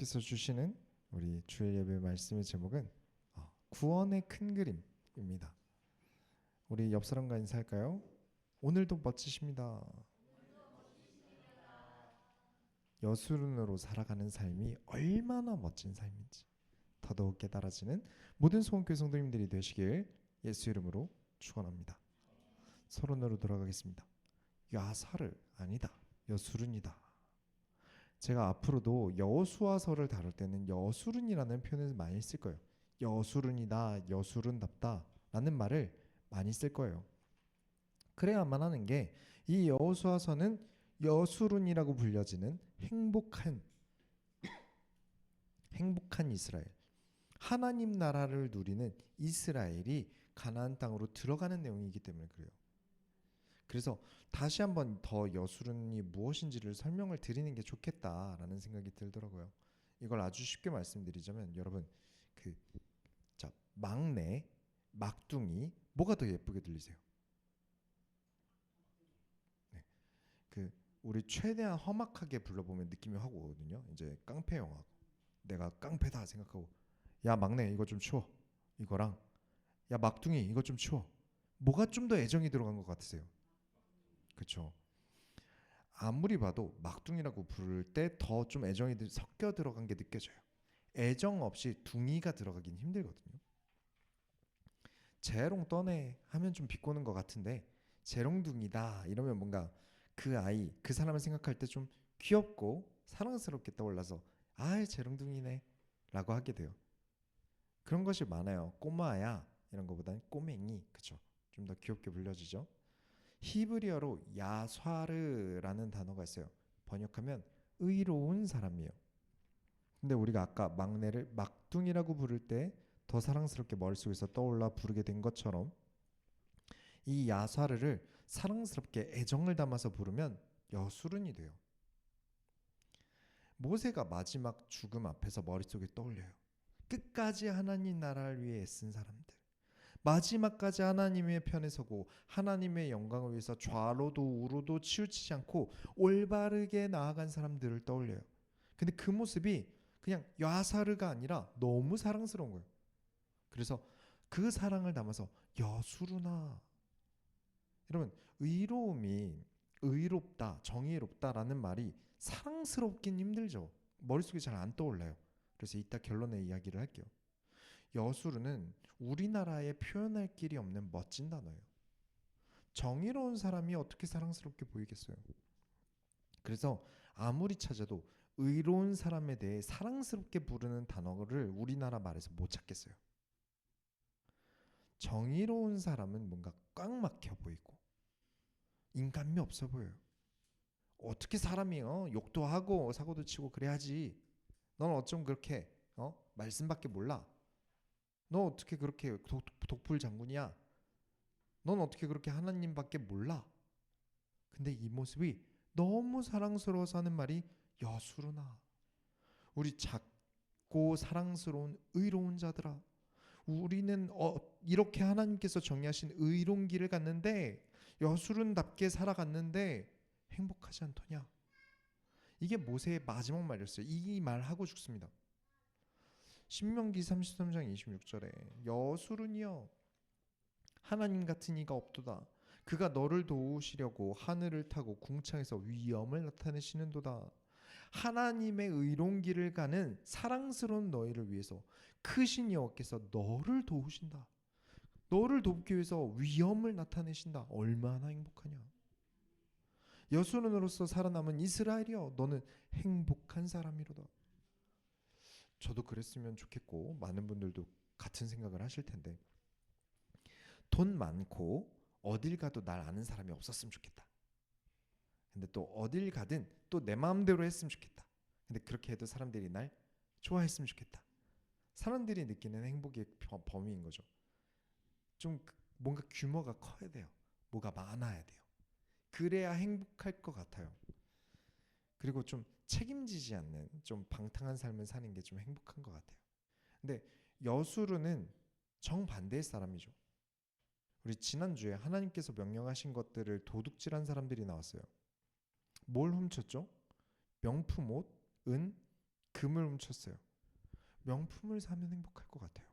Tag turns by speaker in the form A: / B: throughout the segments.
A: 하나님께서 주시는 우리 주일 예배 말씀의 제목은 구원의 큰 그림입니다. 우리 옆 사람과 인사할까요? 오늘도 멋지십니다. 여수run으로 살아가는 삶이 얼마나 멋진 삶인지 더더욱 깨달아지는 모든 소원교회 성도님들이 되시길 예수 이름으로 축원합니다. 서론으로 돌아가겠습니다. 야사를 아니다. 여수run이다. 제가 앞으로도 여호수아서를 다룰 때는 여수run이라는 표현을 많이 쓸 거예요. 여수run이다, 여수run답다 라는 말을 많이 쓸 거예요. 그래야만 하는 게 이 여호수아서는 여수run이라고 불려지는 행복한 이스라엘, 하나님 나라를 누리는 이스라엘이 가나안 땅으로 들어가는 내용이기 때문에 그래요. 그래서 다시 한번 더 여수run이 무엇인지를 설명을 드리는 게 좋겠다라는 생각이 들더라고요. 이걸 아주 쉽게 말씀드리자면 여러분 막내, 막둥이 뭐가 더 예쁘게 들리세요? 네. 우리 최대한 험악하게 불러보면 느낌이 확 오거든요. 이제 깡패 영화, 내가 깡패다 생각하고 야 막내 이거 좀 치워, 이거랑 야 막둥이 이거 좀 치워, 뭐가 좀 더 애정이 들어간 것 같으세요? 그렇죠. 아무리 봐도 막둥이라고 부를 때 더 좀 애정이 섞여 들어간 게 느껴져요. 애정 없이 둥이가 들어가긴 힘들거든요. 재롱 떠네 하면 좀 비꼬는 것 같은데 재롱둥이다 이러면 뭔가 그 아이, 그 사람을 생각할 때 좀 귀엽고 사랑스럽게 떠올라서 아이 재롱둥이네 라고 하게 돼요. 그런 것이 많아요. 꼬마야 이런 것보다는 꼬맹이, 그쵸? 좀 더 귀엽게 불려지죠. 히브리어로 야쏴르라는 단어가 있어요. 번역하면 의로운 사람이에요. 근데 우리가 아까 막내를 막둥이라고 부를 때 더 사랑스럽게 머릿속에서 떠올라 부르게 된 것처럼 이 야쏴르를 사랑스럽게 애정을 담아서 부르면 여수run이 돼요. 모세가 마지막 죽음 앞에서 머릿속에 떠올려요. 끝까지 하나님 나라를 위해 애쓴 사람들, 마지막까지 하나님의 편에 서고 하나님의 영광을 위해서 좌로도 우로도 치우치지 않고 올바르게 나아간 사람들을 떠올려요. 근데 그 모습이 그냥 야사르가 아니라 너무 사랑스러운 거예요. 그래서 그 사랑을 담아서 여수run아. 여러분, 의로움이 의롭다, 정의롭다라는 말이 사랑스럽긴 힘들죠. 머릿속에 잘 안 떠올라요. 그래서 이따 결론의 이야기를 할게요. 여수run은 우리나라에 표현할 길이 없는 멋진 단어예요. 정의로운 사람이 어떻게 사랑스럽게 보이겠어요? 그래서 아무리 찾아도 의로운 사람에 대해 사랑스럽게 부르는 단어를 우리나라 말에서 못 찾겠어요. 정의로운 사람은 뭔가 꽉 막혀 보이고 인간미 없어 보여요. 어떻게 사람이 욕도 하고 사고도 치고 그래야지. 넌 어쩜 그렇게 말씀밖에 몰라? 너 어떻게 그렇게 독불 장군이야? 넌 어떻게 그렇게 하나님밖에 몰라? 근데 이 모습이 너무 사랑스러워서 하는 말이 여수run아. 우리 작고 사랑스러운 의로운 자들아. 우리는 이렇게 하나님께서 정의하신 의로운 길을 갔는데 여수run답게 살아갔는데 행복하지 않더냐? 이게 모세의 마지막 말이었어요. 이 말 하고 죽습니다. 신명기 33장 26절에 여수run이여 하나님 같은 이가 없도다. 그가 너를 도우시려고 하늘을 타고 궁창에서 위엄을 나타내시는도다. 하나님의 의로운 길을 가는 사랑스러운 너희를 위해서 크신 여호와께서 너를 도우신다. 너를 돕기 위해서 위엄을 나타내신다. 얼마나 행복하냐. 여수run으로서 살아남은 이스라엘이여 너는 행복한 사람이로다. 저도 그랬으면 좋겠고 많은 분들도 같은 생각을 하실 텐데 돈 많고 어딜 가도 날 아는 사람이 없었으면 좋겠다. 근데 또 어딜 가든 또 내 마음대로 했으면 좋겠다. 근데 그렇게 해도 사람들이 날 좋아했으면 좋겠다. 사람들이 느끼는 행복의 범위인 거죠. 좀 뭔가 규모가 커야 돼요. 뭐가 많아야 돼요. 그래야 행복할 것 같아요. 그리고 좀 책임지지 않는 좀 방탕한 삶을 사는 게 좀 행복한 것 같아요. 근데 여수run은 정반대의 사람이죠. 우리 지난주에 하나님께서 명령하신 것들을 도둑질한 사람들이 나왔어요. 뭘 훔쳤죠? 명품 옷, 은, 금을 훔쳤어요. 명품을 사면 행복할 것 같아요.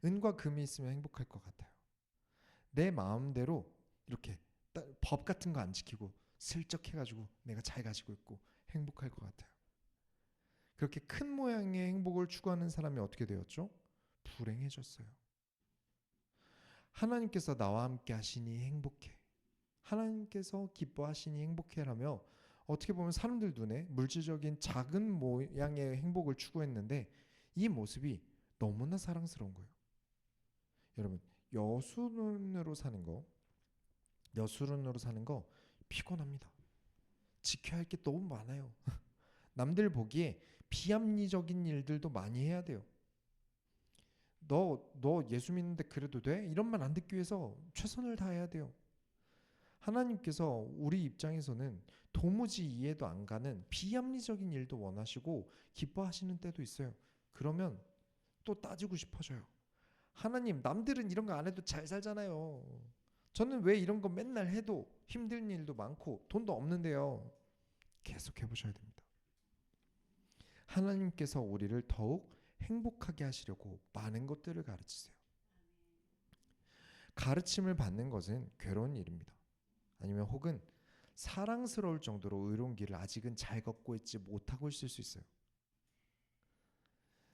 A: 은과 금이 있으면 행복할 것 같아요. 내 마음대로 이렇게 법 같은 거 안 지키고 슬쩍 해가지고 내가 잘 가지고 있고 행복할 것 같아요. 그렇게 큰 모양의 행복을 추구하는 사람이 어떻게 되었죠? 불행해졌어요. 하나님께서 나와 함께 하시니 행복해. 하나님께서 기뻐하시니 행복해라며 어떻게 보면 사람들 눈에 물질적인 작은 모양의 행복을 추구했는데 이 모습이 너무나 사랑스러운 거예요. 여러분, 여수론으로 사는 거 피곤합니다. 지켜야 할 게 너무 많아요. 남들 보기에 비합리적인 일들도 많이 해야 돼요. 너 예수 믿는데 그래도 돼? 이런 말 안 듣기 위해서 최선을 다해야 돼요. 하나님께서 우리 입장에서는 도무지 이해도 안 가는 비합리적인 일도 원하시고 기뻐하시는 때도 있어요. 그러면 또 따지고 싶어져요. 하나님, 남들은 이런 거 안 해도 잘 살잖아요. 저는 왜 이런 거 맨날 해도 힘든 일도 많고 돈도 없는데요. 계속 해보셔야 됩니다. 하나님께서 우리를 더욱 행복하게 하시려고 많은 것들을 가르치세요. 가르침을 받는 것은 괴로운 일입니다. 아니면 혹은 사랑스러울 정도로 의로운 길을 아직은 잘 걷고 있지 못하고 있을 수 있어요.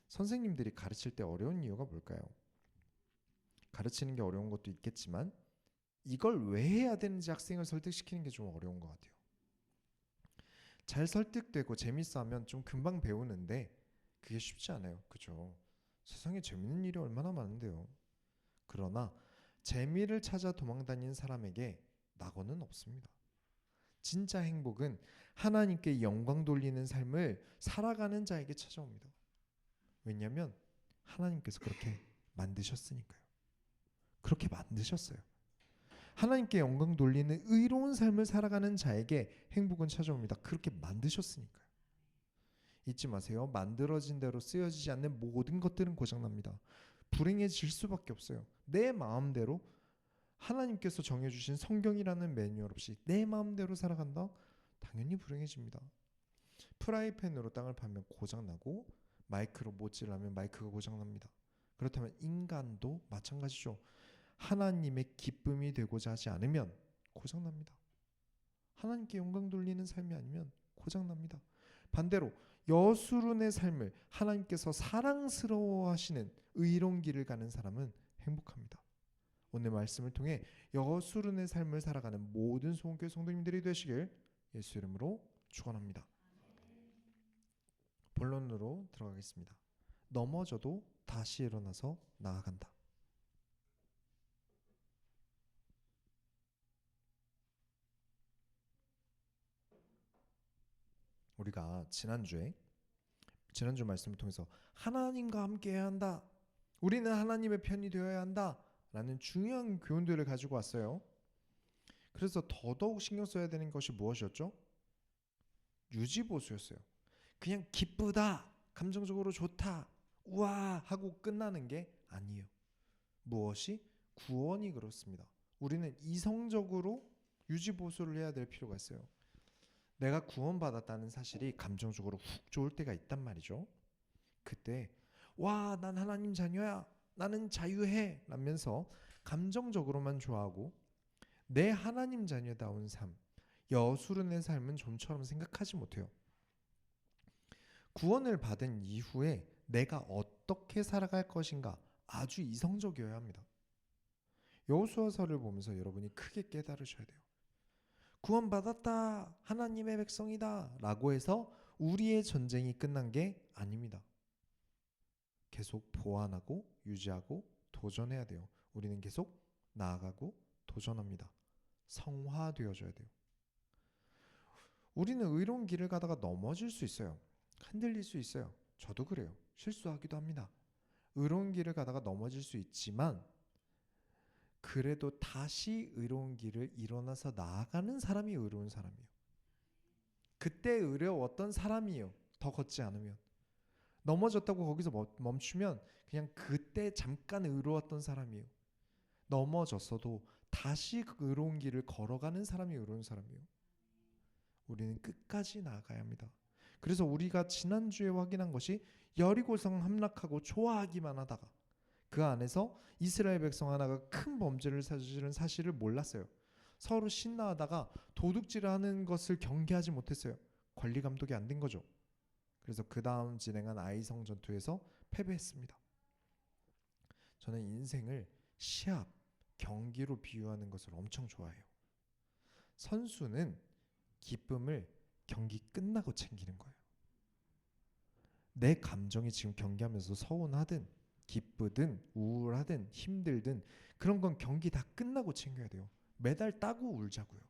A: 선생님들이 가르칠 때 어려운 이유가 뭘까요? 가르치는 게 어려운 것도 있겠지만 이걸 왜 해야 되는지 학생을 설득시키는 게 좀 어려운 것 같아요. 잘 설득되고 재밌어 하면 좀 금방 배우는데 그게 쉽지 않아요. 그죠? 세상에 재밌는 일이 얼마나 많은데요. 그러나 재미를 찾아 도망다니는 사람에게 낙원은 없습니다. 진짜 행복은 하나님께 영광 돌리는 삶을 살아가는 자에게 찾아옵니다. 왜냐하면 하나님께서 그렇게 만드셨으니까요. 그렇게 만드셨어요. 하나님께 영광 돌리는 의로운 삶을 살아가는 자에게 행복은 찾아옵니다. 그렇게 만드셨으니까요. 잊지 마세요. 만들어진 대로 쓰여지지 않는 모든 것들은 고장납니다. 불행해질 수밖에 없어요. 내 마음대로 하나님께서 정해주신 성경이라는 매뉴얼 없이 내 마음대로 살아간다? 당연히 불행해집니다. 프라이팬으로 땅을 파면 고장나고 마이크로 못질하면 마이크가 고장납니다. 그렇다면 인간도 마찬가지죠. 하나님의 기쁨이 되고자 하지 않으면 고장납니다. 하나님께 영광 돌리는 삶이 아니면 고장납니다. 반대로 여수론의 삶을 하나님께서 사랑스러워하시는 의로운 길을 가는 사람은 행복합니다. 오늘 말씀을 통해 여수론의 삶을 살아가는 모든 소원교회 성도님들이 되시길 예수 이름으로 축원합니다. 본론으로 들어가겠습니다. 넘어져도 다시 일어나서 나아간다. 우리가 지난주 말씀을 통해서 하나님과 함께해야 한다. 우리는 하나님의 편이 되어야 한다. 라는 중요한 교훈들을 가지고 왔어요. 그래서 더더욱 신경 써야 되는 것이 무엇이었죠? 유지보수였어요. 그냥 기쁘다, 감정적으로 좋다, 우와 하고 끝나는 게 아니에요. 무엇이? 구원이 그렇습니다. 우리는 이성적으로 유지보수를 해야 될 필요가 있어요. 내가 구원받았다는 사실이 감정적으로 훅 좋을 때가 있단 말이죠. 그때 와, 난 하나님 자녀야, 나는 자유해 라면서 감정적으로만 좋아하고 내 하나님 자녀다운 삶, 여수론의 삶은 좀처럼 생각하지 못해요. 구원을 받은 이후에 내가 어떻게 살아갈 것인가 아주 이성적이어야 합니다. 여호수아서를 보면서 여러분이 크게 깨달으셔야 돼요. 구원받았다, 하나님의 백성이다 라고 해서 우리의 전쟁이 끝난 게 아닙니다. 계속 보완하고 유지하고 도전해야 돼요. 우리는 계속 나아가고 도전합니다. 성화되어져야 돼요. 우리는 의로운 길을 가다가 넘어질 수 있어요. 흔들릴 수 있어요. 저도 그래요. 실수하기도 합니다. 의로운 길을 가다가 넘어질 수 있지만 그래도 다시 의로운 길을 일어나서 나아가는 사람이 의로운 사람이에요. 그때 의로웠던 사람이에요. 더 걷지 않으면. 넘어졌다고 거기서 멈추면 그냥 그때 잠깐 의로웠던 사람이에요. 넘어졌어도 다시 그 의로운 길을 걸어가는 사람이 의로운 사람이에요. 우리는 끝까지 나아가야 합니다. 그래서 우리가 지난주에 확인한 것이 여리고성 함락하고 좋아하기만 하다가 그 안에서 이스라엘 백성 하나가 큰 범죄를 저지른 사실을 몰랐어요. 서로 신나하다가 도둑질을 하는 것을 경계하지 못했어요. 관리 감독이 안 된 거죠. 그래서 그 다음 진행한 아이성 전투에서 패배했습니다. 저는 인생을 시합, 경기로 비유하는 것을 엄청 좋아해요. 선수는 기쁨을 경기 끝나고 챙기는 거예요. 내 감정이 지금 경기하면서 서운하든 기쁘든 우울하든 힘들든 그런 건 경기 다 끝나고 챙겨야 돼요. 메달 따고 울자고요.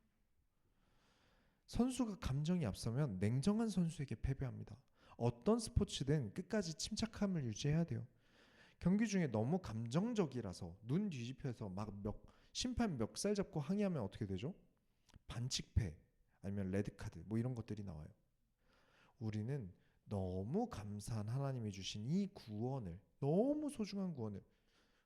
A: 선수가 감정이 앞서면 냉정한 선수에게 패배합니다. 어떤 스포츠든 끝까지 침착함을 유지해야 돼요. 경기 중에 너무 감정적이라서 눈 뒤집혀서 심판 멱살 잡고 항의하면 어떻게 되죠? 반칙패 아니면 레드카드 뭐 이런 것들이 나와요. 우리는 너무 감사한 하나님이 주신 이 구원을, 너무 소중한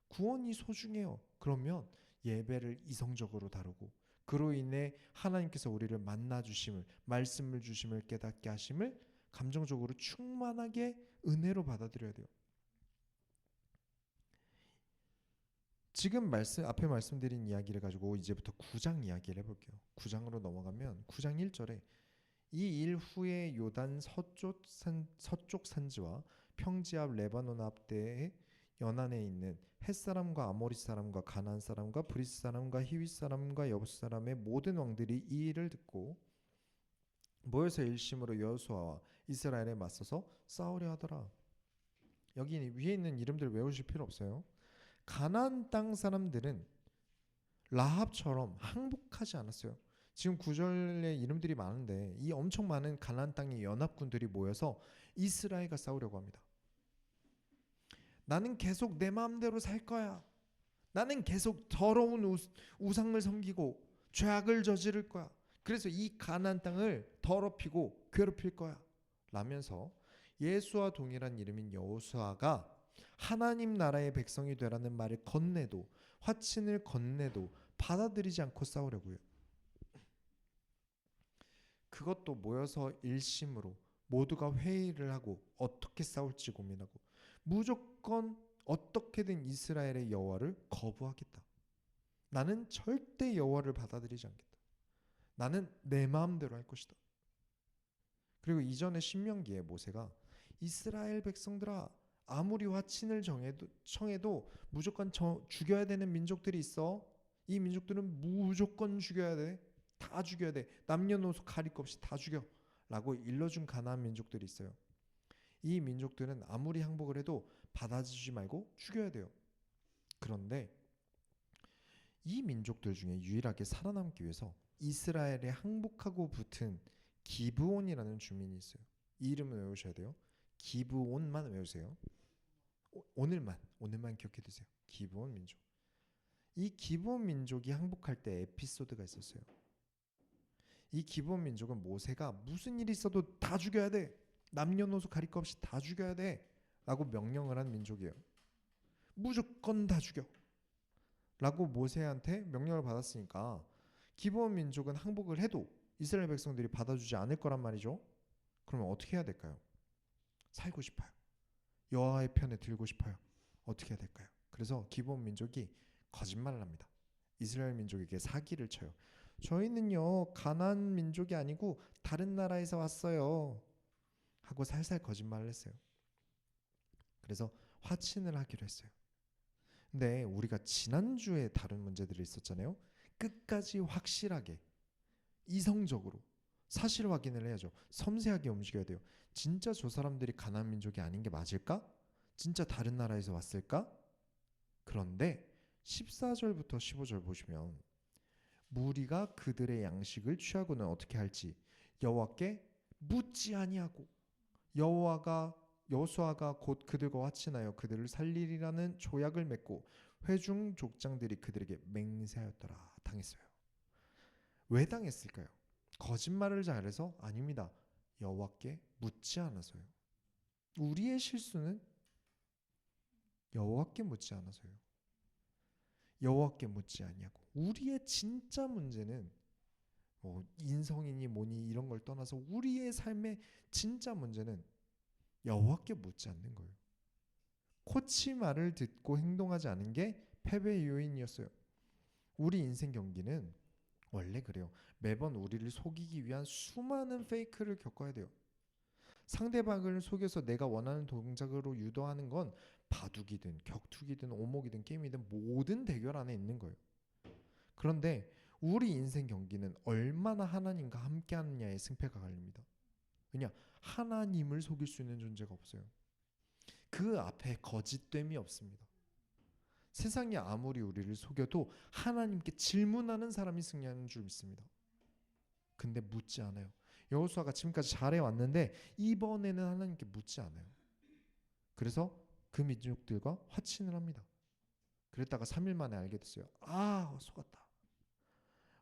A: 구원이 소중해요. 그러면 예배를 이성적으로 다루고 그로 인해 하나님께서 우리를 만나 주심을, 말씀을 주심을 깨닫게 하심을 감정적으로 충만하게 은혜로 받아들여야 돼요. 지금 앞에 말씀드린 이야기를 가지고 이제부터 9장 이야기를 해볼게요. 9장으로 넘어가면 9장 1절에 이 일 후에 요단 서쪽 산지와 평지 앞 레바논 앞대의 연안에 있는 헷 사람과 아모리 사람과 가나안 사람과 브리스 사람과 히윗 사람과 여부스 사람의 모든 왕들이 이 일을 듣고 모여서 일심으로 여호수아와 이스라엘에 맞서서 싸우려 하더라. 여기 위에 있는 이름들 외우실 필요 없어요. 가나안 땅 사람들은 라합처럼 항복하지 않았어요. 지금 구절에 이름들이 많은데 이 엄청 많은 가나안 땅의 연합군들이 모여서 이스라엘과 싸우려고 합니다. 나는 계속 내 마음대로 살 거야. 나는 계속 더러운 우상을 섬기고 죄악을 저지를 거야. 그래서 이 가나안 땅을 더럽히고 괴롭힐 거야. 라면서 예수와 동일한 이름인 여호수아가 하나님 나라의 백성이 되라는 말을 건네도 화친을 건네도 받아들이지 않고 싸우려고 해요. 그것도 모여서 일심으로 모두가 회의를 하고 어떻게 싸울지 고민하고 무조건 어떻게든 이스라엘의 여호와를 거부하겠다. 나는 절대 여호와를 받아들이지 않겠다. 나는 내 마음대로 할 것이다. 그리고 이전에 신명기에 모세가 이스라엘 백성들아 아무리 화친을 청해도 무조건 죽여야 되는 민족들이 있어. 이 민족들은 무조건 죽여야 돼. 다 죽여야 돼. 남녀노소 가릴 것 없이 다 죽여. 라고 일러준 가나안 민족들이 있어요. 이 민족들은 아무리 항복을 해도 받아주지 말고 죽여야 돼요. 그런데 이 민족들 중에 유일하게 살아남기 위해서 이스라엘에 항복하고 붙은 기브온이라는 주민이 있어요. 이 이름을 외우셔야 돼요. 기브온만 외우세요. 오늘만 기억해 두세요. 기브온 민족. 이 기브온 민족이 항복할 때 에피소드가 있었어요. 이 기브온 민족은 모세가 무슨 일이 있어도 다 죽여야 돼. 남녀노소 가릴 것 없이 다 죽여야 돼. 라고 명령을 한 민족이에요. 무조건 다 죽여. 라고 모세한테 명령을 받았으니까 기브온 민족은 항복을 해도 이스라엘 백성들이 받아주지 않을 거란 말이죠. 그러면 어떻게 해야 될까요? 살고 싶어요. 여호와의 편에 들고 싶어요. 어떻게 해야 될까요? 그래서 기브온 민족이 거짓말을 합니다. 이스라엘 민족에게 사기를 쳐요. 저희는요 가나안 민족이 아니고 다른 나라에서 왔어요 하고 살살 거짓말을 했어요. 그래서 화친을 하기로 했어요. 근데 우리가 지난주에 다른 문제들이 있었잖아요. 끝까지 확실하게 이성적으로 사실 확인을 해야죠. 섬세하게 움직여야 돼요. 진짜 저 사람들이 가나안 민족이 아닌 게 맞을까? 진짜 다른 나라에서 왔을까? 그런데 14절부터 15절 보시면 무리가 그들의 양식을 취하고는 어떻게 할지 여호와께 묻지 아니하고 여호수아가 곧 그들과 화친하여 그들을 살리리라는 조약을 맺고 회중 족장들이 그들에게 맹세하였더라. 당했어요. 왜 당했을까요? 거짓말을 잘해서? 아닙니다. 여호와께 묻지 않아서요. 우리의 실수는 여호와께 묻지 않아서요. 여호와께 묻지 아니하고 우리의 진짜 문제는 뭐 인성이니 뭐니 이런 걸 떠나서 우리의 삶의 진짜 문제는 여호와께 묻지 않는 거예요. 코치 말을 듣고 행동하지 않은 게 패배의 요인이었어요. 우리 인생 경기는 원래 그래요. 매번 우리를 속이기 위한 수많은 페이크를 겪어야 돼요. 상대방을 속여서 내가 원하는 동작으로 유도하는 건 바둑이든 격투기든 오목이든 게임이든 모든 대결 안에 있는 거예요. 그런데 우리 인생 경기는 얼마나 하나님과 함께하느냐에 승패가 갈립니다. 왜냐? 하나님을 속일 수 있는 존재가 없어요. 그 앞에 거짓됨이 없습니다. 세상이 아무리 우리를 속여도 하나님께 질문하는 사람이 승리하는 줄 믿습니다. 근데 묻지 않아요. 여호수아가 지금까지 잘해왔는데 이번에는 하나님께 묻지 않아요. 그래서 그 민족들과 화친을 합니다. 그랬다가 3일 만에 알게 됐어요. 아, 속았다.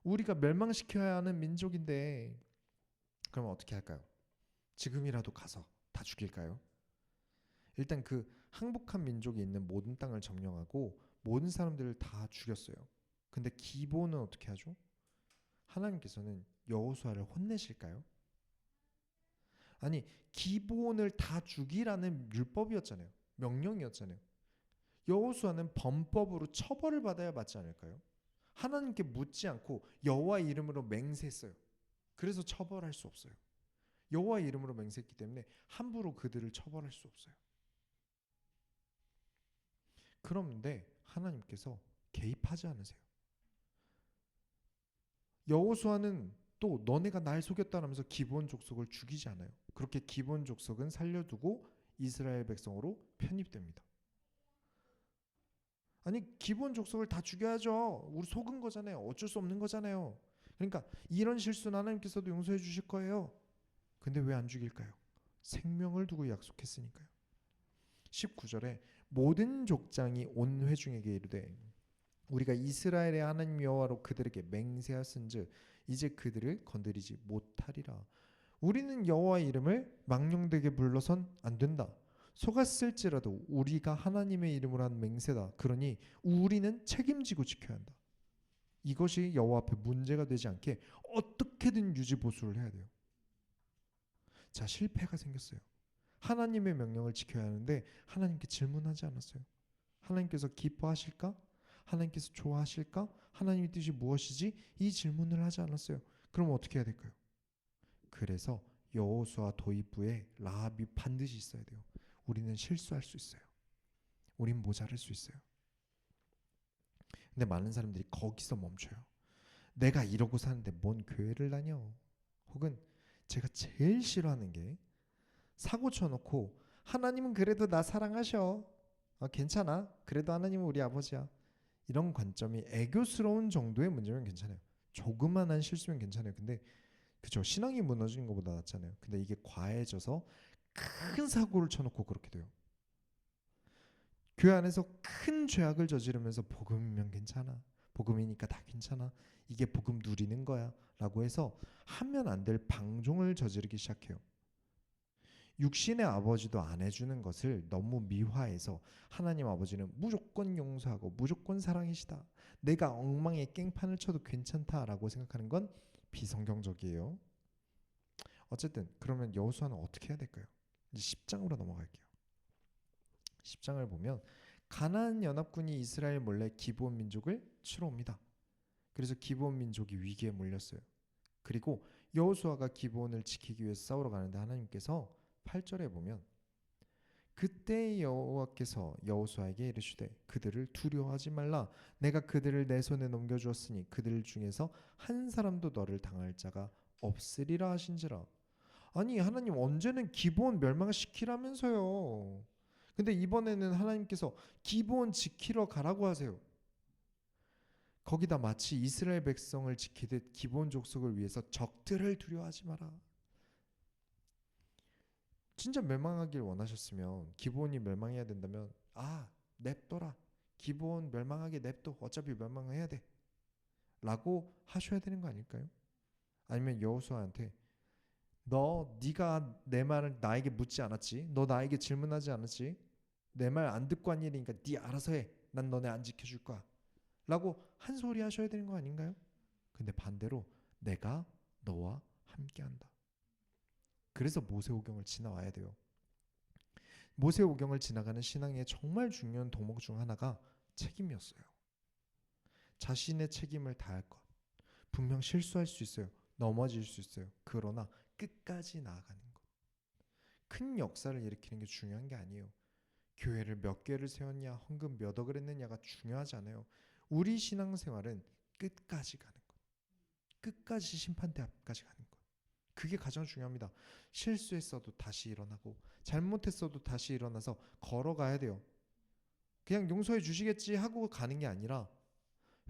A: 우리가 멸망시켜야 하는 민족인데 그러면 어떻게 할까요? 지금이라도 가서 다 죽일까요? 일단 그 항복한 민족이 있는 모든 땅을 점령하고 모든 사람들을 다 죽였어요. 근데 기본은 어떻게 하죠? 하나님께서는 여호수아를 혼내실까요? 아니, 기본을 다 죽이라는 율법이었잖아요. 명령이었잖아요. 여호수아는 범법으로 처벌을 받아야 맞지 않을까요? 하나님께 묻지 않고 여호와 이름으로 맹세했어요. 그래서 처벌할 수 없어요. 여호와 이름으로 맹세했기 때문에 함부로 그들을 처벌할 수 없어요. 그런데 하나님께서 개입하지 않으세요. 여호수아는 또 너네가 날 속였다면서 기브온 족속을 죽이지 않아요. 그렇게 기브온 족속은 살려두고 이스라엘 백성으로 편입됩니다. 아니, 기브온 족속을 다 죽여야죠. 우리 속은 거잖아요. 어쩔 수 없는 거잖아요. 그러니까 이런 실수는 하나님께서도 용서해 주실 거예요. 근데 왜 안 죽일까요? 생명을 두고 약속했으니까요. 19절에 모든 족장이 온 회중에게 이르되 우리가 이스라엘의 하나님 여호와로 그들에게 맹세하신즉 이제 그들을 건드리지 못하리라. 우리는 여호와의 이름을 망령되게 불러선 안 된다. 속았을지라도 우리가 하나님의 이름으로 한 맹세다. 그러니 우리는 책임지고 지켜야 한다. 이것이 여호와 앞에 문제가 되지 않게 어떻게든 유지보수를 해야 돼요. 자, 실패가 생겼어요. 하나님의 명령을 지켜야 하는데 하나님께 질문하지 않았어요. 하나님께서 기뻐하실까? 하나님께서 좋아하실까? 하나님의 뜻이 무엇이지? 이 질문을 하지 않았어요. 그럼 어떻게 해야 될까요? 그래서 여호수아 도입부에 라합이 반드시 있어야 돼요. 우리는 실수할 수 있어요. 우린 모자랄 수 있어요. 근데 많은 사람들이 거기서 멈춰요. 내가 이러고 사는데 뭔 교회를 다녀? 혹은 제가 제일 싫어하는 게 사고 쳐놓고 하나님은 그래도 나 사랑하셔. 괜찮아. 그래도 하나님은 우리 아버지야. 이런 관점이 애교스러운 정도의 문제면 괜찮아요. 조그만한 실수면 괜찮아요. 근데 그죠, 신앙이 무너지는 것보다 낫잖아요. 근데 이게 과해져서 큰 사고를 쳐놓고 그렇게 돼요. 교회 안에서 큰 죄악을 저지르면서 복음이면 괜찮아. 복음이니까 다 괜찮아. 이게 복음 누리는 거야. 라고 해서 하면 안 될 방종을 저지르기 시작해요. 육신의 아버지도 안 해주는 것을 너무 미화해서 하나님 아버지는 무조건 용서하고 무조건 사랑이시다. 내가 엉망에 깽판을 쳐도 괜찮다라고 생각하는 건 비성경적이에요. 어쨌든 그러면 여호수아는 어떻게 해야 될까요? 이제 10장으로 넘어갈게요. 10장을 보면 가나안 연합군이 이스라엘 몰래 기브온 민족을 치러 옵니다. 그래서 기브온 민족이 위기에 몰렸어요. 그리고 여호수아가 기브온을 지키기 위해서 싸우러 가는데 하나님께서 8절에 보면 그때 여호와께서 여호수아에게 이르시되 그들을 두려워하지 말라. 내가 그들을 내 손에 넘겨주었으니 그들 중에서 한 사람도 너를 당할 자가 없으리라 하신지라. 아니, 하나님 언제는 기브온 멸망시키라면서요. 근데 이번에는 하나님께서 기브온 지키러 가라고 하세요. 거기다 마치 이스라엘 백성을 지키듯 기브온 족속을 위해서 적들을 두려워하지 마라. 진짜 멸망하길 원하셨으면, 기브온이 멸망해야 된다면 냅둬라. 기브온 멸망하게 냅둬. 어차피 멸망해야 돼. 라고 하셔야 되는 거 아닐까요? 아니면 여호수아한테 네가 내 말을 나에게 묻지 않았지? 너 나에게 질문하지 않았지? 내 말 안 듣고 한 일이니까 네 알아서 해. 난 너네 안 지켜줄 거야. 라고 한 소리 하셔야 되는 거 아닌가요? 근데 반대로 내가 너와 함께한다. 그래서 모세오경을 지나와야 돼요. 모세오경을 지나가는 신앙의 정말 중요한 도목 중 하나가 책임이었어요. 자신의 책임을 다할 것. 분명 실수할 수 있어요. 넘어질 수 있어요. 그러나 끝까지 나아가는 것. 큰 역사를 일으키는 게 중요한 게 아니에요. 교회를 몇 개를 세웠냐, 헌금 몇 억을 했느냐가 중요하지 않아요. 우리 신앙생활은 끝까지 가는 것. 끝까지 심판대 앞까지 가는 것. 그게 가장 중요합니다. 실수했어도 다시 일어나고 잘못했어도 다시 일어나서 걸어가야 돼요. 그냥 용서해 주시겠지 하고 가는 게 아니라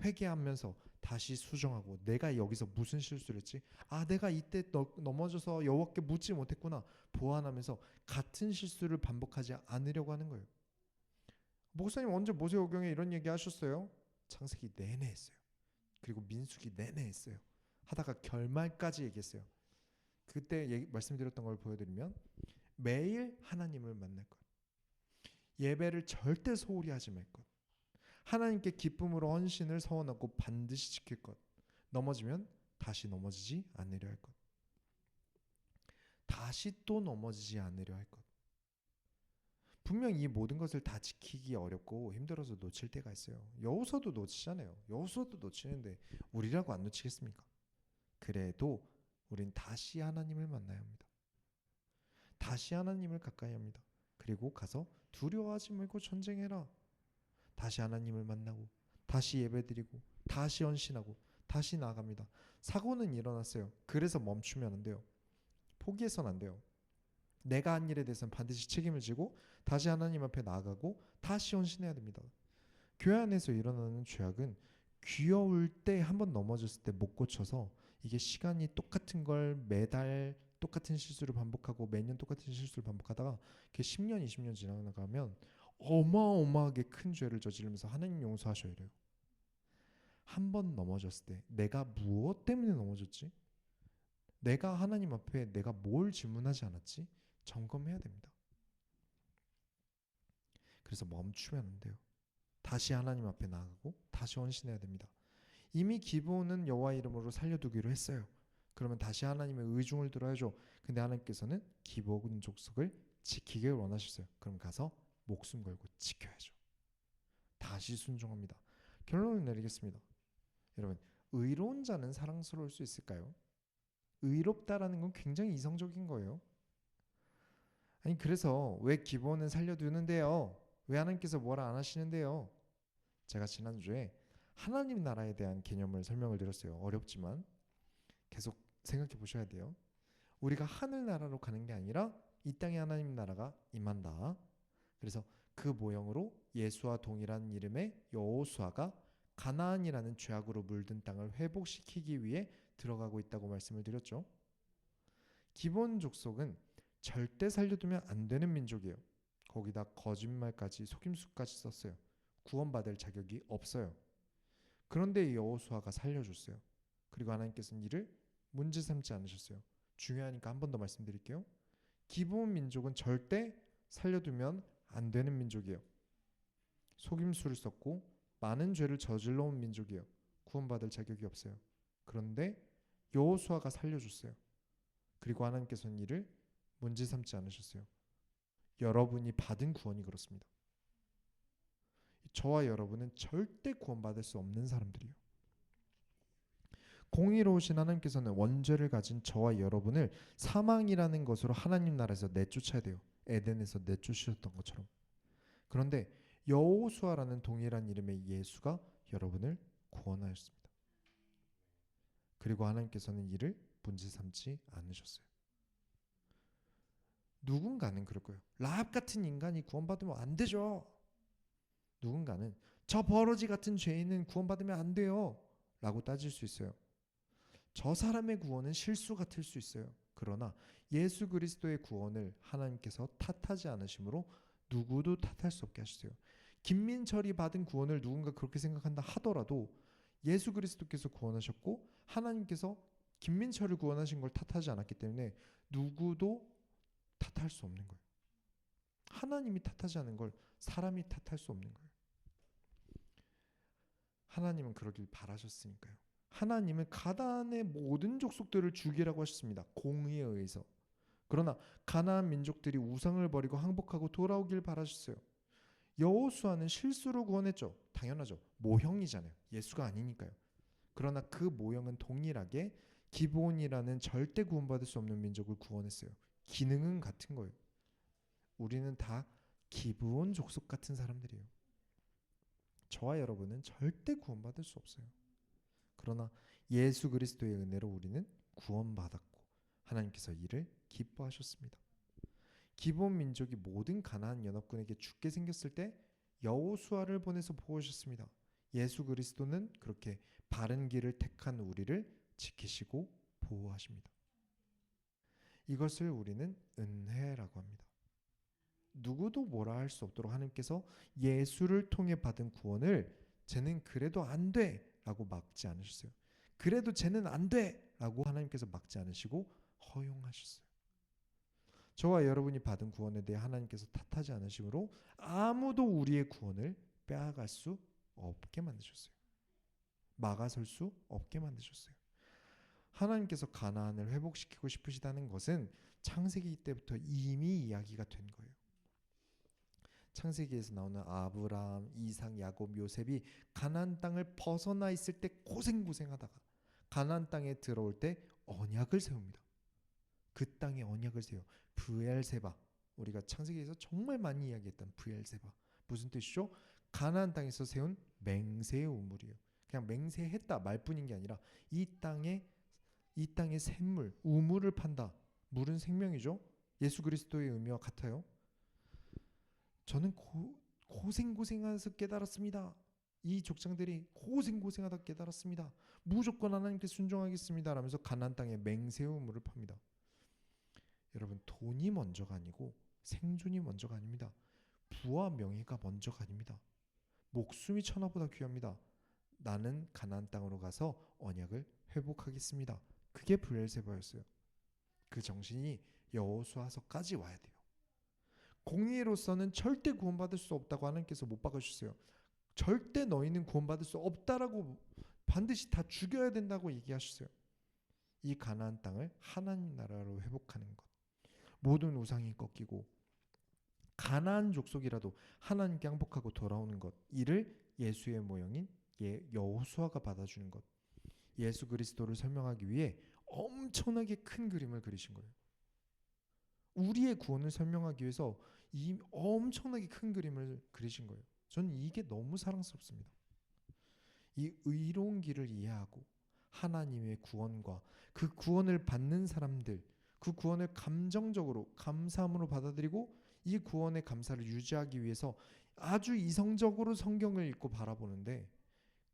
A: 회개하면서 다시 수정하고 내가 여기서 무슨 실수를 했지? 아, 내가 이때 넘어져서 여호와께 묻지 못했구나. 보완하면서 같은 실수를 반복하지 않으려고 하는 거예요. 목사님 언제 모세오경에 이런 얘기 하셨어요? 창세기 내내 했어요. 그리고 민수기 내내 했어요. 하다가 결말까지 얘기했어요. 그때 말씀드렸던 걸 보여드리면 매일 하나님을 만날 것. 예배를 절대 소홀히 하지 말 것. 하나님께 기쁨으로 헌신을 서원하고 반드시 지킬 것. 넘어지면 다시 넘어지지 않으려 할 것. 다시 또 넘어지지 않으려 할 것. 분명 이 모든 것을 다 지키기 어렵고 힘들어서 놓칠 때가 있어요. 여호수아도 놓치잖아요. 여호수아도 놓치는데 우리라고 안 놓치겠습니까? 그래도 우린 다시 하나님을 만나야 합니다. 다시 하나님을 가까이 합니다. 그리고 가서 두려워하지 말고 전쟁해라. 다시 하나님을 만나고 다시 예배드리고 다시 헌신하고 다시 나아갑니다. 사고는 일어났어요. 그래서 멈추면 안 돼요. 포기해서는 안 돼요. 내가 한 일에 대해서는 반드시 책임을 지고 다시 하나님 앞에 나아가고 다시 헌신해야 됩니다. 교회 안에서 일어나는 죄악은 귀여울 때 한번 넘어졌을 때 못 고쳐서 이게 시간이 똑같은 걸 매달 똑같은 실수를 반복하고 매년 똑같은 실수를 반복하다가 그게 10년 20년 지나가면 어마어마하게 큰 죄를 저지르면서 하나님 용서하셔야 돼요. 한 번 넘어졌을 때 내가 무엇 때문에 넘어졌지? 내가 하나님 앞에 내가 뭘 질문하지 않았지? 점검해야 됩니다. 그래서 멈추면 안 돼요. 다시 하나님 앞에 나아가고 다시 헌신해야 됩니다. 이미 기브온은 여호와 이름으로 살려두기로 했어요. 그러면 다시 하나님의 의중을 들어야죠. 근데 하나님께서는 기브온 족속을 지키길 원하셨어요. 그럼 가서 목숨 걸고 지켜야죠. 다시 순종합니다. 결론을 내리겠습니다. 여러분, 의로운 자는 사랑스러울 수 있을까요? 의롭다라는 건 굉장히 이성적인 거예요. 아니 그래서 왜 기브온은 살려두는데요? 왜 하나님께서 뭐라 안 하시는데요? 제가 지난주에 하나님 나라에 대한 개념을 설명을 드렸어요. 어렵지만 계속 생각해 보셔야 돼요. 우리가 하늘나라로 가는 게 아니라 이 땅에 하나님 나라가 임한다. 그래서 그 모형으로 예수와 동일한 이름의 여호수아가 가나안이라는 죄악으로 물든 땅을 회복시키기 위해 들어가고 있다고 말씀을 드렸죠. 기본 족속은 절대 살려두면 안 되는 민족이에요. 거기다 거짓말까지 속임수까지 썼어요. 구원받을 자격이 없어요. 그런데 여호수아가 살려줬어요. 그리고 하나님께서는 이를 문제 삼지 않으셨어요. 중요하니까 한 번 더 말씀드릴게요. 기브온 민족은 절대 살려두면 안 되는 민족이에요. 속임수를 썼고 많은 죄를 저질러 온 민족이에요. 구원받을 자격이 없어요. 그런데 여호수아가 살려줬어요. 그리고 하나님께서는 이를 문제 삼지 않으셨어요. 여러분이 받은 구원이 그렇습니다. 저와 여러분은 절대 구원받을 수 없는 사람들이에요. 공의로우신 하나님께서는 원죄를 가진 저와 여러분을 사망이라는 것으로 하나님 나라에서 내쫓아야 돼요. 에덴에서 내쫓으셨던 것처럼. 그런데 여호수아라는 동일한 이름의 예수가 여러분을 구원하였습니다. 그리고 하나님께서는 이를 문제 삼지 않으셨어요. 누군가는 그럴 거예요. 라합 같은 인간이 구원받으면 안 되죠. 누군가는 저 버러지 같은 죄인은 구원받으면 안 돼요 라고 따질 수 있어요. 저 사람의 구원은 실수 같을 수 있어요. 그러나 예수 그리스도의 구원을 하나님께서 탓하지 않으심으로 누구도 탓할 수 없게 하셨어요. 김민철이 받은 구원을 누군가 그렇게 생각한다 하더라도 예수 그리스도께서 구원하셨고 하나님께서 김민철을 구원하신 걸 탓하지 않았기 때문에 누구도 탓할 수 없는 거예요. 하나님이 탓하지 않은 걸 사람이 탓할 수 없는 거예요. 하나님은 그러길 바라셨으니까요. 하나님은 가나안의 모든 족속들을 죽이라고 하셨습니다. 공의에 의해서. 그러나 가나안 민족들이 우상을 버리고 항복하고 돌아오길 바라셨어요. 여호수아는 실수로 구원했죠. 당연하죠. 모형이잖아요. 예수가 아니니까요. 그러나 그 모형은 동일하게 기브온이라는 절대 구원받을 수 없는 민족을 구원했어요. 기능은 같은 거예요. 우리는 다 기브온 족속 같은 사람들이에요. 저와 여러분은 절대 구원받을 수 없어요. 그러나 예수 그리스도의 은혜로 우리는 구원받았고 하나님께서 이를 기뻐하셨습니다. 기브온 민족이 모든 가나안 연합군에게 죽게 생겼을 때 여호수아를 보내서 보호하셨습니다. 예수 그리스도는 그렇게 바른 길을 택한 우리를 지키시고 보호하십니다. 이것을 우리는 은혜라고 합니다. 누구도 뭐라 할 수 없도록 하나님께서 예수를 통해 받은 구원을 쟤는 그래도 안 돼 라고 막지 않으셨어요. 그래도 쟤는 안 돼 라고 하나님께서 막지 않으시고 허용하셨어요. 저와 여러분이 받은 구원에 대해 하나님께서 탓하지 않으심으로 아무도 우리의 구원을 빼앗을 수 없게 만드셨어요. 막아설 수 없게 만드셨어요. 하나님께서 가나안을 회복시키고 싶으시다는 것은 창세기 때부터 이미 이야기가 된 거예요. 창세기에서 나오는 아브라함, 이삭, 야곱, 요셉이 가나안 땅을 벗어나 있을 때 고생하다가 가나안 땅에 들어올 때 언약을 세웁니다. 그 땅에 언약을 세워 브엘세바, 우리가 창세기에서 정말 많이 이야기했던 브엘세바, 무슨 뜻이죠? 가나안 땅에서 세운 맹세의 우물이에요. 그냥 맹세했다 말뿐인 게 아니라 이 땅의 샘물, 우물을 판다. 물은 생명이죠. 예수 그리스도의 의미와 같아요. 저는 고생해서 깨달았습니다. 이 족장들이 고생하다 깨달았습니다. 무조건 하나님께 순종하겠습니다 라면서 가나안 땅에 맹세의 우물을 팝니다. 여러분, 돈이 먼저가 아니고 생존이 먼저가 아닙니다. 부와 명예가 먼저가 아닙니다. 목숨이 천하보다 귀합니다. 나는 가나안 땅으로 가서 언약을 회복하겠습니다. 그게 브엘세바였어요. 그 정신이 여호수아서까지 와야 돼요. 공의로서는 절대 구원받을 수 없다고 하나님께서 못 박아주셨어요. 절대 너희는 구원받을 수 없다라고 반드시 다 죽여야 된다고 얘기하셨어요. 이 가나안 땅을 하나님 나라로 회복하는 것, 모든 우상이 꺾이고 가나안 족속이라도 하나님께 항복하고 돌아오는 것, 이를 예수의 모형인 여호수아가 받아주는 것, 예수 그리스도를 설명하기 위해 엄청나게 큰 그림을 그리신 거예요. 우리의 구원을 설명하기 위해서 이 엄청나게 큰 그림을 그리신 거예요. 저는 이게 너무 사랑스럽습니다. 이 의로운 길을 이해하고 하나님의 구원과 그 구원을 받는 사람들, 그 구원을 감정적으로 감사함으로 받아들이고 이 구원의 감사를 유지하기 위해서 아주 이성적으로 성경을 읽고 바라보는데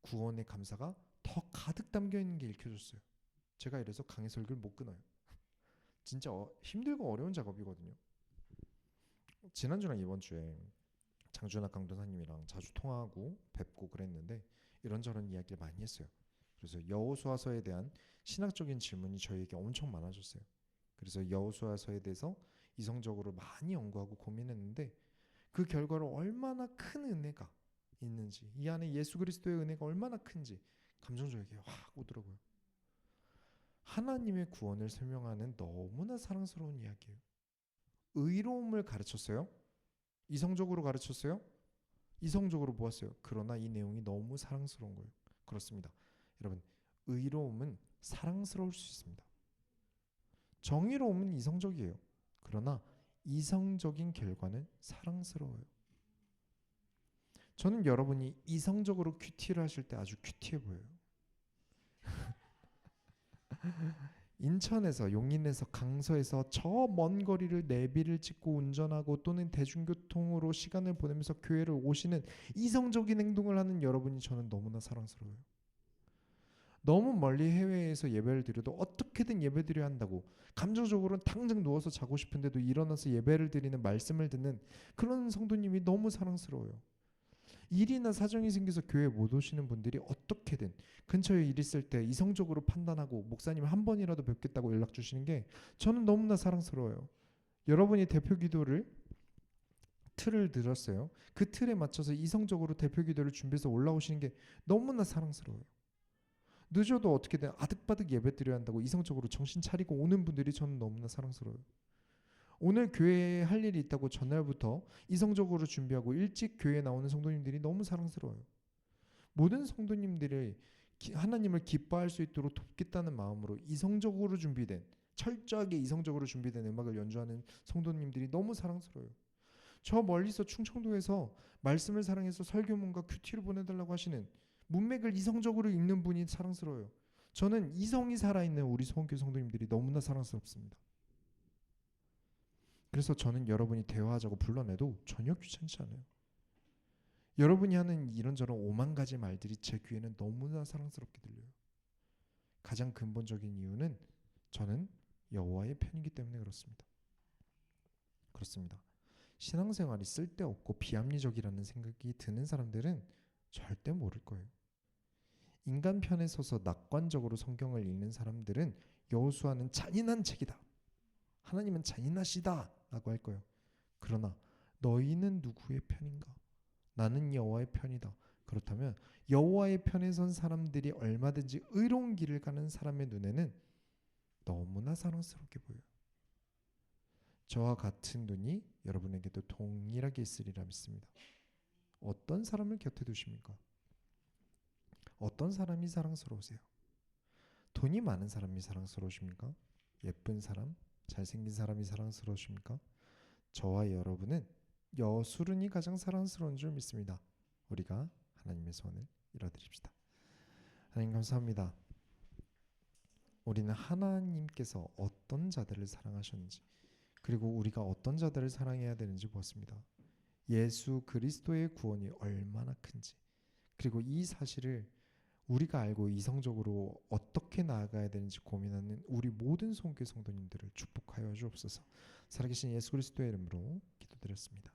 A: 구원의 감사가 더 가득 담겨 있는 게 읽혀졌어요. 제가 이래서 강의 설교를 못 끊어요. 진짜 힘들고 어려운 작업이거든요. 지난주랑 이번 주에 장준학 강도사님이랑 자주 통화하고 뵙고 그랬는데 이런저런 이야기를 많이 했어요. 그래서 여호수아서에 대한 신학적인 질문이 저에게 엄청 많아졌어요. 그래서 여호수아서에 대해서 이성적으로 많이 연구하고 고민했는데 그 결과로 얼마나 큰 은혜가 있는지, 이 안에 예수 그리스도의 은혜가 얼마나 큰지 감정적이게 확 오더라고요. 하나님의 구원을 설명하는 너무나 사랑스러운 이야기예요. 의로움을 가르쳤어요? 이성적으로 가르쳤어요? 이성적으로 보았어요. 그러나 이 내용이 너무 사랑스러운 거예요. 그렇습니다. 여러분, 의로움은 사랑스러울 수 있습니다. 정의로움은 이성적이에요. 그러나 이성적인 결과는 사랑스러워요. 저는 여러분이 이성적으로 큐티를 하실 때 아주 큐티해 보여요. 인천에서, 용인에서, 강서에서 저 먼 거리를 내비를 찍고 운전하고 또는 대중교통으로 시간을 보내면서 교회를 오시는 이성적인 행동을 하는 여러분이 저는 너무나 사랑스러워요. 너무 멀리 해외에서 예배를 드려도 어떻게든 예배 드려야 한다고 감정적으로는 당장 누워서 자고 싶은데도 일어나서 예배를 드리는, 말씀을 듣는 그런 성도님이 너무 사랑스러워요. 일이나 사정이 생겨서 교회 못 오시는 분들이 어떻게든 근처에 일 있을 때 이성적으로 판단하고 목사님 한 번이라도 뵙겠다고 연락 주시는 게 저는 너무나 사랑스러워요. 여러분이 대표 기도를 틀을 들었어요. 그 틀에 맞춰서 이성적으로 대표 기도를 준비해서 올라오시는 게 너무나 사랑스러워요. 늦어도 어떻게든 아득바득 예배 드려야 한다고 이성적으로 정신 차리고 오는 분들이 저는 너무나 사랑스러워요. 오늘 교회에 할 일이 있다고 전날부터 이성적으로 준비하고 일찍 교회에 나오는 성도님들이 너무 사랑스러워요. 모든 성도님들이 하나님을 기뻐할 수 있도록 돕겠다는 마음으로 이성적으로 준비된, 철저하게 이성적으로 준비된 음악을 연주하는 성도님들이 너무 사랑스러워요. 저 멀리서 충청도에서 말씀을 사랑해서 설교문과 큐티를 보내달라고 하시는 문맥을 이성적으로 읽는 분이 사랑스러워요. 저는 이성이 살아있는 우리 소원교회 성도님들이 너무나 사랑스럽습니다. 그래서 저는 여러분이 대화하자고 불러내도 전혀 귀찮지 않아요. 여러분이 하는 이런저런 5만 가지 말들이 제 귀에는 너무나 사랑스럽게 들려요. 가장 근본적인 이유는 저는 여호와의 편이기 때문에 그렇습니다. 신앙생활이 쓸데없고 비합리적이라는 생각이 드는 사람들은 절대 모를 거예요. 인간 편에 서서 낙관적으로 성경을 읽는 사람들은 여호수아는 잔인한 책이다, 하나님은 잔인하시다 라고 할 거예요. 그러나 너희는 누구의 편인가? 나는 여호와의 편이다. 그렇다면 여호와의 편에 선 사람들이 얼마든지 의로운 길을 가는 사람의 눈에는 너무나 사랑스럽게 보여요. 저와 같은 눈이 여러분에게도 동일하게 있으리라 믿습니다. 어떤 사람을 곁에 두십니까? 어떤 사람이 사랑스러우세요? 돈이 많은 사람이 사랑스러우십니까? 예쁜 사람, 잘생긴 사람이 사랑스러우십니까? 저와 여러분은 여수른이 가장 사랑스러운 줄 믿습니다. 우리가 하나님의 소원을 이뤄드립시다. 하나님 감사합니다. 우리는 하나님께서 어떤 자들을 사랑하셨는지, 그리고 우리가 어떤 자들을 사랑해야 되는지 보았습니다. 예수 그리스도의 구원이 얼마나 큰지, 그리고 이 사실을 우리가 알고 이성적으로 어떻게 나아가야 되는지 고민하는 우리 모든 소원교회 성도님들을 축복하여 주옵소서. 살아계신 예수 그리스도의 이름으로 기도드렸습니다.